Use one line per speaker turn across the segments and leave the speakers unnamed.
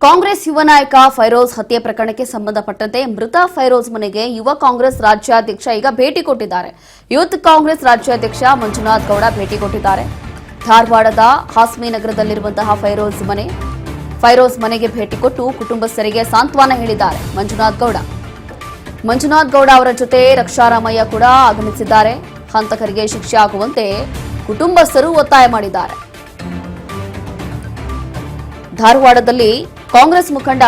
ಕಾಂಗ್ರೆಸ್ ಯುವ ನಾಯಕ ಫೈರೋಜ್ ಹತ್ಯೆ ಪ್ರಕರಣಕ್ಕೆ ಸಂಬಂಧಪಟ್ಟಂತೆ ಮೃತ ಫೈರೋಜ್ ಮನೆಗೆ ಯುವ ಕಾಂಗ್ರೆಸ್ ರಾಜ್ಯಾಧ್ಯಕ್ಷ ಈಗ ಭೇಟಿ ಕೊಟ್ಟಿದ್ದಾರೆ. ಯೂತ್ ಕಾಂಗ್ರೆಸ್ ರಾಜ್ಯಾಧ್ಯಕ್ಷ ಮಂಜುನಾಥ್ ಗೌಡ ಭೇಟಿ ಕೊಟ್ಟಿದ್ದಾರೆ. ಧಾರವಾಡದ ಹಾಸ್ಮಿ ನಗರದಲ್ಲಿರುವಂತಹ ಫೈರೋಜ್ ಮನೆಗೆ ಭೇಟಿ ಕೊಟ್ಟು ಕುಟುಂಬಸ್ಥರಿಗೆ ಸಾಂತ್ವನ ಹೇಳಿದ್ದಾರೆ ಮಂಜುನಾಥ್ ಗೌಡ ಅವರ ಜೊತೆ ರಕ್ಷಾರಾಮಯ್ಯ ಕೂಡ ಆಗಮಿಸಿದ್ದಾರೆ. ಹಂತಕರಿಗೆ ಶಿಕ್ಷೆ ಆಗುವಂತೆ ಕುಟುಂಬಸ್ಥರು ಒತ್ತಾಯ ಮಾಡಿದ್ದಾರೆ. ಧಾರವಾಡದಲ್ಲಿ ಕಾಂಗ್ರೆಸ್ ಮುಖಂಡ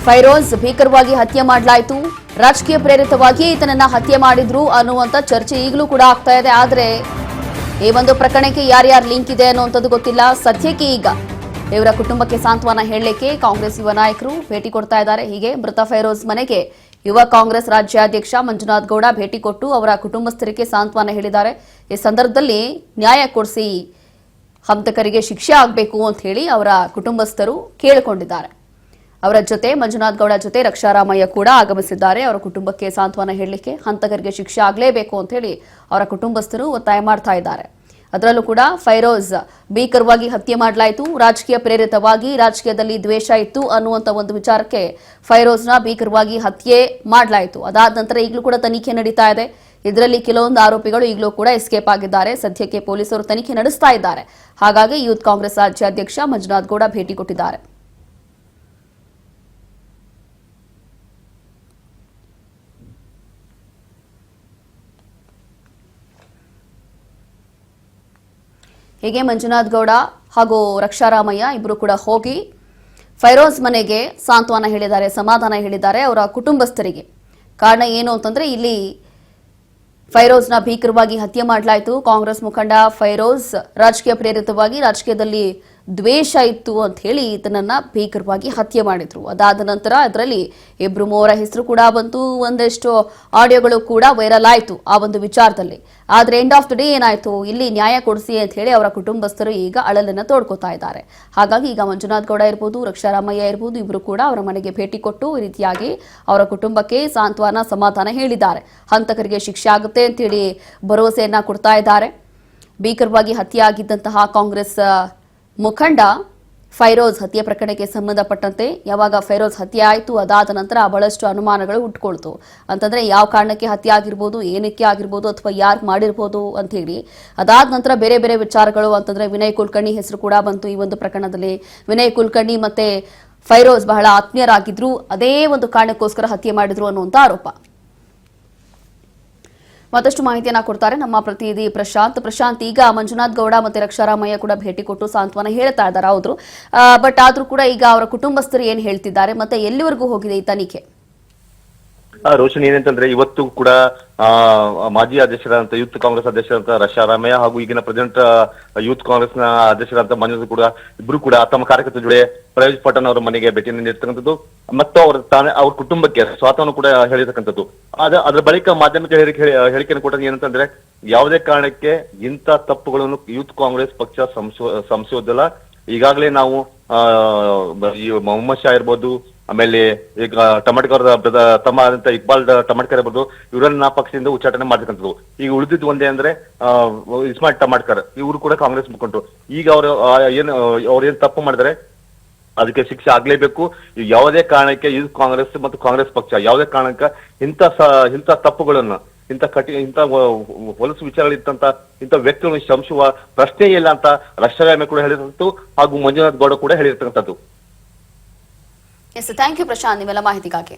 ಫೈರೋಜ್ ಭೀಕರವಾಗಿ ಹತ್ಯೆ ಮಾಡಲಾಯಿತು. ರಾಜಕೀಯ ಪ್ರೇರಿತವಾಗಿ ಈತನನ್ನ ಹತ್ಯೆ ಮಾಡಿದ್ರು ಅನ್ನುವಂತ ಚರ್ಚೆ ಈಗಲೂ ಕೂಡ ಆಗ್ತಾ ಇದೆ. ಆದರೆ ಈ ಒಂದು ಪ್ರಕರಣಕ್ಕೆ ಯಾರ್ಯಾರು ಲಿಂಕ್ ಇದೆ ಅನ್ನುವಂಥದ್ದು ಗೊತ್ತಿಲ್ಲ. ಸದ್ಯಕ್ಕೆ ಈಗ ಇವರ ಕುಟುಂಬಕ್ಕೆ ಸಾಂತ್ವನ ಹೇಳಲಿಕ್ಕೆ ಕಾಂಗ್ರೆಸ್ ಯುವ ನಾಯಕರು ಭೇಟಿ ಕೊಡ್ತಾ ಇದ್ದಾರೆ. ಹೀಗೆ ಮೃತ ಫೈರೋಜ್ ಮನೆಗೆ ಯುವ ಕಾಂಗ್ರೆಸ್ ರಾಜ್ಯಾಧ್ಯಕ್ಷ ಮಂಜುನಾಥ್ ಗೌಡ ಭೇಟಿ ಕೊಟ್ಟು ಅವರ ಕುಟುಂಬಸ್ಥರಿಗೆ ಸಾಂತ್ವನ ಹೇಳಿದ್ದಾರೆ. ಈ ಸಂದರ್ಭದಲ್ಲಿ ನ್ಯಾಯ ಕೊಡಿಸಿ ಹಂತಕರಿಗೆ ಶಿಕ್ಷೆ ಆಗಬೇಕು ಅಂತ ಹೇಳಿ ಅವರ ಕುಟುಂಬಸ್ಥರು ಕೇಳಿಕೊಂಡಿದ್ದಾರೆ. ಅವರ ಜೊತೆ ಮಂಜುನಾಥ್ ಗೌಡ ಜೊತೆ ರಕ್ಷಾರಾಮಯ್ಯ ಕೂಡ ಆಗಮಿಸಿದ್ದಾರೆ. ಅವರ ಕುಟುಂಬಕ್ಕೆ ಸಾಂತ್ವನ ಹೇಳಲಿಕ್ಕೆ ಹಂತಕರಿಗೆ ಶಿಕ್ಷೆ ಆಗಲೇಬೇಕು ಅಂತ ಹೇಳಿ ಅವರ ಕುಟುಂಬಸ್ಥರು ಒತ್ತಾಯ ಮಾಡ್ತಾ ಇದ್ದಾರೆ. ಅದರಲ್ಲೂ ಕೂಡ ಫೈರೋಜ್ ಭೀಕರವಾಗಿ ಹತ್ಯೆ ಮಾಡಲಾಯಿತು. ರಾಜಕೀಯ ಪ್ರೇರಿತವಾಗಿ ರಾಜಕೀಯದಲ್ಲಿ ದ್ವೇಷ ಇತ್ತು ಅನ್ನುವಂತ ಒಂದು ವಿಚಾರಕ್ಕೆ ಫೈರೋಜ್ನ ಭೀಕರವಾಗಿ ಹತ್ಯೆ ಮಾಡಲಾಯಿತು. ಅದಾದ ನಂತರ ಈಗಲೂ ಕೂಡ ತನಿಖೆ ನಡೀತಾ ಇದೆ. ಇದರಲ್ಲಿ ಕೆಲವೊಂದು ಆರೋಪಿಗಳು ಈಗಲೂ ಕೂಡ ಎಸ್ಕೇಪ್ ಆಗಿದ್ದಾರೆ. ಸದ್ಯಕ್ಕೆ ಪೊಲೀಸರು ತನಿಖೆ ನಡೆಸ್ತಾ ಇದ್ದಾರೆ. ಹಾಗಾಗಿ ಯೂತ್ ಕಾಂಗ್ರೆಸ್ ರಾಜ್ಯಾಧ್ಯಕ್ಷ ಮಂಜುನಾಥ್ ಗೌಡ ಭೇಟಿ ಕೊಟ್ಟಿದ್ದಾರೆ. ಹೀಗೆ ಮಂಜುನಾಥ್ ಗೌಡ ಹಾಗೂ ರಕ್ಷಾರಾಮಯ್ಯ ಇಬ್ಬರು ಕೂಡ ಹೋಗಿ ಫೈರೋಜ್ ಮನೆಗೆ ಸಾಂತ್ವನ ಹೇಳಿದ್ದಾರೆ, ಸಮಾಧಾನ ಹೇಳಿದ್ದಾರೆ ಅವರ ಕುಟುಂಬಸ್ಥರಿಗೆ. ಕಾರಣ ಏನು ಅಂತಂದ್ರೆ ಇಲ್ಲಿ ಫೈರೋಜ್ನ ಭೀಕರವಾಗಿ ಹತ್ಯೆ ಮಾಡಲಾಯಿತು. ಕಾಂಗ್ರೆಸ್ ಮುಖಂಡ ಫೈರೋಜ್ ರಾಜಕೀಯ ಪ್ರೇರಿತವಾಗಿ ರಾಜಕೀಯದಲ್ಲಿ ದ್ವೇಷ ಇತ್ತು ಅಂತ ಹೇಳಿ ಈತನನ್ನ ಭೀಕರವಾಗಿ ಹತ್ಯೆ ಮಾಡಿದ್ರು. ಅದಾದ ನಂತರ ಅದರಲ್ಲಿ ಇಬ್ರು ಮೂವರ ಹೆಸರು ಕೂಡ ಬಂತು. ಒಂದಷ್ಟು ಆಡಿಯೋಗಳು ಕೂಡ ವೈರಲ್ ಆಯಿತು ಆ ಒಂದು ವಿಚಾರದಲ್ಲಿ. ಆದ್ರೆ ಎಂಡ್ ಆಫ್ ದ ಡೇ ಏನಾಯ್ತು, ಇಲ್ಲಿ ನ್ಯಾಯ ಕೊಡಿಸಿ ಅಂತ ಹೇಳಿ ಅವರ ಕುಟುಂಬಸ್ಥರು ಈಗ ಅಳಲನ್ನ ತೋಡ್ಕೋತಾ ಇದ್ದಾರೆ. ಹಾಗಾಗಿ ಈಗ ಮಂಜುನಾಥ್ ಗೌಡ ಇರ್ಬೋದು, ರಕ್ಷಾರಾಮಯ್ಯ ಇರ್ಬೋದು, ಇಬ್ರು ಕೂಡ ಅವರ ಮನೆಗೆ ಭೇಟಿ ಕೊಟ್ಟು ಈ ರೀತಿಯಾಗಿ ಅವರ ಕುಟುಂಬಕ್ಕೆ ಸಾಂತ್ವನ ಸಮಾಧಾನ ಹೇಳಿದ್ದಾರೆ. ಹಂತಕರಿಗೆ ಶಿಕ್ಷೆ ಆಗುತ್ತೆ ಅಂತ ಹೇಳಿ ಭರವಸೆಯನ್ನ ಕೊಡ್ತಾ ಇದ್ದಾರೆ. ಭೀಕರವಾಗಿ ಹತ್ಯೆಯಾಗಿದ್ದಂತಹ ಕಾಂಗ್ರೆಸ್ ಮುಖಂಡ ಫೈರೋಜ್ ಹತ್ಯೆ ಪ್ರಕರಣಕ್ಕೆ ಸಂಬಂಧಪಟ್ಟಂತೆ ಯಾವಾಗ ಫೈರೋಜ್ ಹತ್ಯೆ ಆಯಿತು ಅದಾದ ನಂತರ ಬಹಳಷ್ಟು ಅನುಮಾನಗಳು ಹುಟ್ಕೊಳ್ತು. ಅಂತಂದ್ರೆ ಯಾವ ಕಾರಣಕ್ಕೆ ಹತ್ಯೆ ಆಗಿರ್ಬೋದು, ಏನಕ್ಕೆ ಆಗಿರ್ಬೋದು, ಅಥವಾ ಯಾರು ಮಾಡಿರ್ಬೋದು ಅಂತ ಹೇಳಿ. ಅದಾದ ನಂತರ ಬೇರೆ ಬೇರೆ ವಿಚಾರಗಳು ಅಂತಂದ್ರೆ ವಿನಯ್ ಕುಲಕರ್ಣಿ ಹೆಸರು ಕೂಡ ಬಂತು ಈ ಒಂದು ಪ್ರಕರಣದಲ್ಲಿ. ವಿನಯ್ ಕುಲಕರ್ಣಿ ಮತ್ತೆ ಫೈರೋಜ್ ಬಹಳ ಆತ್ಮೀಯರಾಗಿದ್ರು, ಅದೇ ಒಂದು ಕಾರಣಕ್ಕೋಸ್ಕರ ಹತ್ಯೆ ಮಾಡಿದ್ರು ಅನ್ನುವಂತ ಆರೋಪ. ಮತ್ತಷ್ಟು ಮಾಹಿತಿಯನ್ನ ಕೊಡ್ತಾರೆ ನಮ್ಮ ಪ್ರತಿನಿಧಿ ಪ್ರಶಾಂತ್. ಈಗ ಮಂಜುನಾಥ್ ಗೌಡ ಮತ್ತೆ ರಕ್ಷಾರಾಮಯ್ಯ ಕೂಡ ಭೇಟಿ ಕೊಟ್ಟು ಸಾಂತ್ವನ ಹೇಳ್ತಾ ಇದ್ದಾರೆ, ಹೌದು. ಬಟ್ ಆದ್ರೂ ಕೂಡ ಈಗ ಅವರ ಕುಟುಂಬಸ್ಥರು ಏನ್ ಹೇಳ್ತಿದ್ದಾರೆ ಮತ್ತೆ ಎಲ್ಲಿವರೆಗೂ ಹೋಗಿದೆ ಈ ತನಿಖೆ?
ರೋಷನ್, ಏನಂತಂದ್ರೆ ಇವತ್ತು ಕೂಡ ಮಾಜಿ ಅಧ್ಯಕ್ಷರಾದಂತ ಯೂತ್ ಕಾಂಗ್ರೆಸ್ ಅಧ್ಯಕ್ಷರಾದಂತ ರಕ್ಷಾರಾಮಯ್ಯ ಹಾಗೂ ಈಗಿನ ಪ್ರೆಸಿಡೆಂಟ್ ಯೂತ್ ಕಾಂಗ್ರೆಸ್ ನ ಅಧ್ಯಕ್ಷರಾದಂತ ಮಂಜುನಾಥ್ ಕೂಡ ಇಬ್ರು ಕೂಡ ತಮ್ಮ ಕಾರ್ಯಕರ್ತರ ಜೊತೆ ಫೈರೋಜ್ ಪಠಾಣ್ ಅವರ ಮನೆಗೆ ಭೇಟಿ ನೀಡಿರ್ತಕ್ಕಂಥದ್ದು ಮತ್ತು ಅವ್ರ ಕುಟುಂಬಕ್ಕೆ ಸ್ವಾತಂತ್ರ್ಯ ಕೂಡ ಹೇಳಿರ್ತಕ್ಕಂಥದ್ದು. ಅದ್ರ ಬಳಿಕ ಮಾಧ್ಯಮಕ್ಕೆ ಹೇಳಿಕೆಯನ್ನು ಕೊಟ್ಟದ್ದು ಏನಂತಂದ್ರೆ ಯಾವುದೇ ಕಾರಣಕ್ಕೆ ಇಂಥ ತಪ್ಪುಗಳನ್ನು ಯೂತ್ ಕಾಂಗ್ರೆಸ್ ಪಕ್ಷ ಸಂಶೋಧಲ್ಲ. ಈಗಾಗಲೇ ನಾವು ಈ ಮೊಹಮ್ಮದ್ ಶಾ ಇರ್ಬೋದು, ಆಮೇಲೆ ಈಗ ಟಮಾಟ್ಕರ್ ತಮ್ಮ ಆದಂತ ಇಕ್ಬಾಲ್ ಟಮಾಟ್ಕರ್ ಇರ್ಬೋದು, ಇವರನ್ನ ಪಕ್ಷದಿಂದ ಉಚ್ಚಾಟನೆ ಮಾಡ್ತಕ್ಕಂಥದ್ದು. ಈಗ ಉಳಿದಿದ್ದು ಒಂದೇ ಅಂದ್ರೆ ಇಸ್ಮಾಯಿಲ್ ಟಮಾಟ್ಕರ್, ಇವರು ಕೂಡ ಕಾಂಗ್ರೆಸ್ ಮುಖಂಡರು. ಈಗ ಅವ್ರು ಏನ್ ತಪ್ಪು ಮಾಡಿದ್ರೆ ಅದಕ್ಕೆ ಶಿಕ್ಷೆ ಆಗ್ಲೇಬೇಕು. ಯಾವುದೇ ಕಾರಣಕ್ಕೆ ಯೂತ್ ಕಾಂಗ್ರೆಸ್ ಮತ್ತು ಕಾಂಗ್ರೆಸ್ ಪಕ್ಷ ಯಾವುದೇ ಕಾರಣಕ್ಕೆ ಇಂಥ ತಪ್ಪುಗಳನ್ನ ಇಂಥ ಹೊಲಸು ವಿಚಾರಗಳಿತ್ತಂತ ಇಂಥ ವ್ಯಕ್ತಿಗಳನ್ನು ಶಂಸುವ ಪ್ರಶ್ನೆ ಇಲ್ಲ ಅಂತ ರಕ್ಷಾರಾಮಯ್ಯ ಕೂಡ ಹೇಳಿರ್ತಕ್ಕಂಥದ್ದು ಹಾಗೂ ಮಂಜುನಾಥ್ ಗೌಡ ಕೂಡ ಹೇಳಿರ್ತಕ್ಕಂಥದ್ದು.
ಥ್ಯಾಂಕ್ ಯು ಪ್ರಶಾಂತ್, ನಿಮ್ಮೆಲ್ಲ ಮಾಹಿತಿಗಾಗಿ.